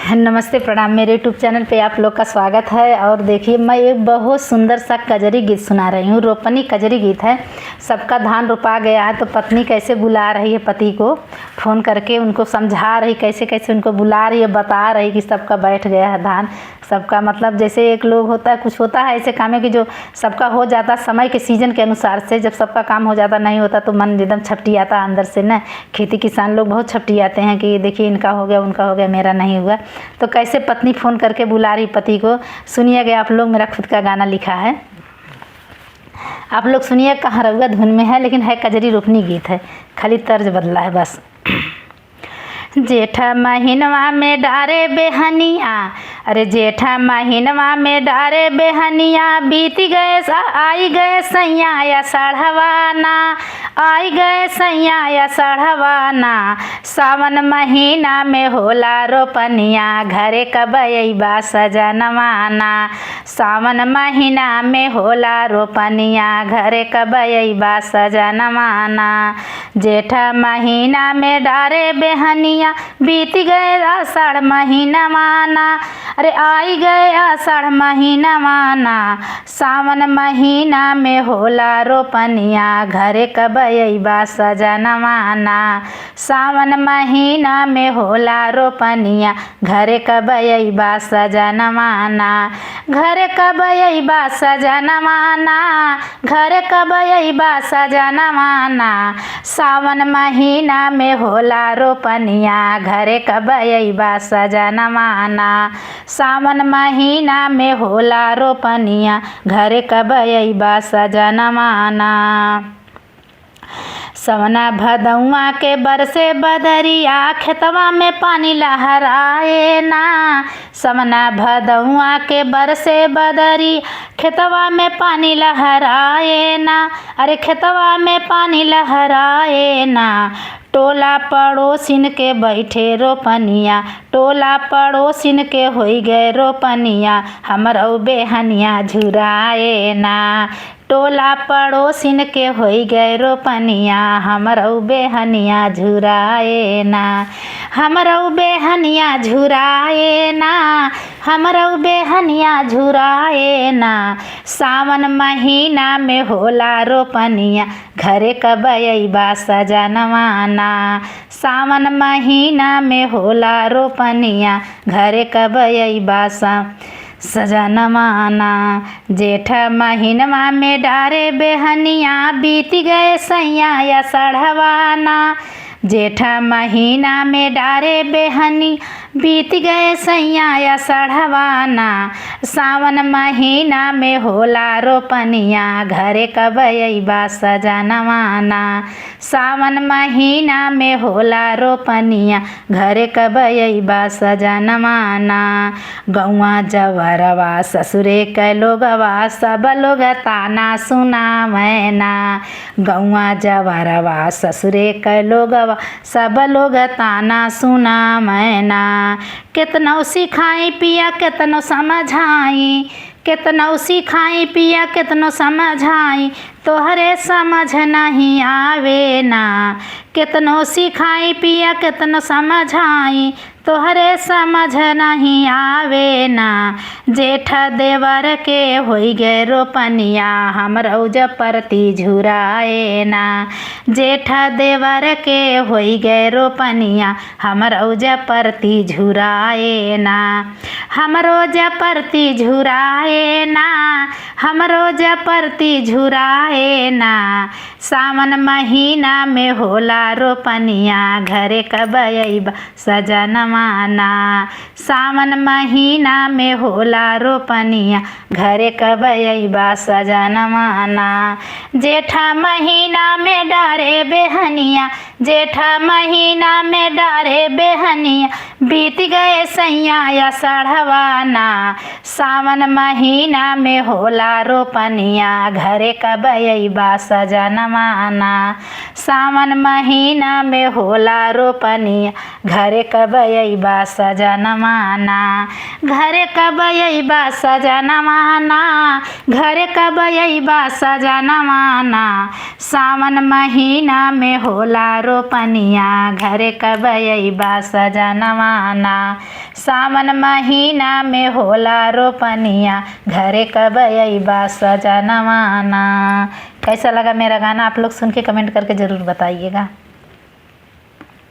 नमस्ते प्रणाम। मेरे यूट्यूब चैनल पे आप लोग का स्वागत है। और देखिए, मैं एक बहुत सुंदर सा कजरी गीत सुना रही हूँ। रोपनी कजरी गीत है। सबका धान रोपा गया है तो पत्नी कैसे बुला रही है पति को, फ़ोन करके उनको समझा रही, कैसे कैसे उनको बुला रही है, बता रही कि सबका बैठ गया है धान। सबका मतलब जैसे एक लोग होता है, कुछ होता है ऐसे काम है कि जो सबका हो जाता समय के सीज़न के अनुसार से। जब सबका काम हो जाता नहीं होता तो मन एकदम छपटी आता अंदर से ना। खेती किसान लोग बहुत छपटी आते हैं कि देखिए इनका हो गया, उनका हो गया, मेरा नहीं हुआ। तो कैसे पत्नी फ़ोन करके बुला रही पति को, सुनिएगा आप लोग। मेरा खुद का गाना लिखा है, आप लोग सुनिए। कहाँ रहुआ धुन में है, लेकिन है कजरी रोपनी गीत है, खाली तर्ज बदला है बस। जेठा महीनवा में डारे बेहनिया, अरे जेठा महीनवा में डारे बेहनिया, बीत गए आई गए सैया या साढ़वाना, आई गए सैया या साढ़वाना। सावन महीना में होला रोपनिया, घरे कबैबा सजनवाना। सावन महीना में होला रोपनिया, घरे कबैबा सजनवाना। जेठा महीना में डारे बेहनिया, बीत गए आषाढ़ महीना माना, अरे आई गए आषाढ़ महीना माना। सावन महीना में होला रोपनिया, घरे कबैबा सजनवाना। सावन महीना में होला रोपनिया, घरे कबैबा सजनवाना। घरे कबैबा सजनवाना, घरे कबैबा सजनवाना। सावन महीना में होला रोपनिया, घरे कबैबा सजनवाना। सावन महीना में होला रोपनिया, घरे कबैबा सजनवाना। सवना भदौआ के बरसे बदरिया, खेतवा में पानी लहराए ना। सवना भदौआ के बरसे बदरी, खेतवा में पानी लहराए ना, अरे खेतवा में पानी लहराए ना। टोला पड़ोसिन के बैठे रोपनिया, टोला पड़ोसिन के होई गए रोपनिया, हमरो बेहनिया झुराए ना। टोला पड़ोसिन के होई गए रोपनिया, हमरो बेहनिया झुराए ना। हमरो बेहनिया झुराए ना, हमरो बेहनिया झुराए ना। सावन महीना में होला रोपनिया, घरे कबैबा सजनवाना। सावन महीना में होला रोपनिया, घरे कबैबा सजनवाना। जेठ महीनवा में डारे बेहनिया, बीत गए सैया या साढ़वाना। जेठ महीना में डारे बेहनी, बीत गए सैया या साढ़वाना। सावन महीना में होला रोपनिया, घरे कबैबा सजनवाना। सावन महीना में होला रोपनिया, घरे कबैबा सजनवाना। गौवा जवरवा ससुरे के लोगवा, सब लोग ताना सुनावैना। गौवा जवरवा ससुरे के लोगवा, सब लोग ताना सुनावैना। केतनो सिखाई पिया केतनो समझाई, केतनो सिखाई पिया केतनो समझाई, तोहरे समझ नहीं आवे ना। केतनो सिखाई पिया केतनो समझाई, तोहरे समझ नहीं आवे ना। जेठ देवर के होई गए रोपनिया, हमरो जपरती झुराए ना। जेठ देवर के होई गए रोपनिया, हमरो जपरती झुराए ना। हमरो जपरती झुराए ना, हमरो जपरती झुराए ना। सावन महीना में होला रोपनिया, घरे कबैबा सजनवाना। सावन महीना में होला रोपनिया, घरे कबैबा सजनवाना। जेठा महीना में डारे बेहनिया, जेठा महीना में डारे बेहनिया, बीत गए सैया या साढ़वाना। सावन महीना में होला रोपनिया, घरे कबैबा सजनवाना। सावन महीना में होला रोपनिया, घरे कबैबा सजनवाना। घरे कबैबा सजनवाना, घरे कबैबा सजनवाना। सावन महीना में होला रोपनिया घरे कब अइबा सजनवाना। सावन महीना में होला रोपनिया घरे कब अइबा सजनवाना। कैसा लगा मेरा गाना आप लोग सुन के कमेंट करके ज़रूर बताइएगा।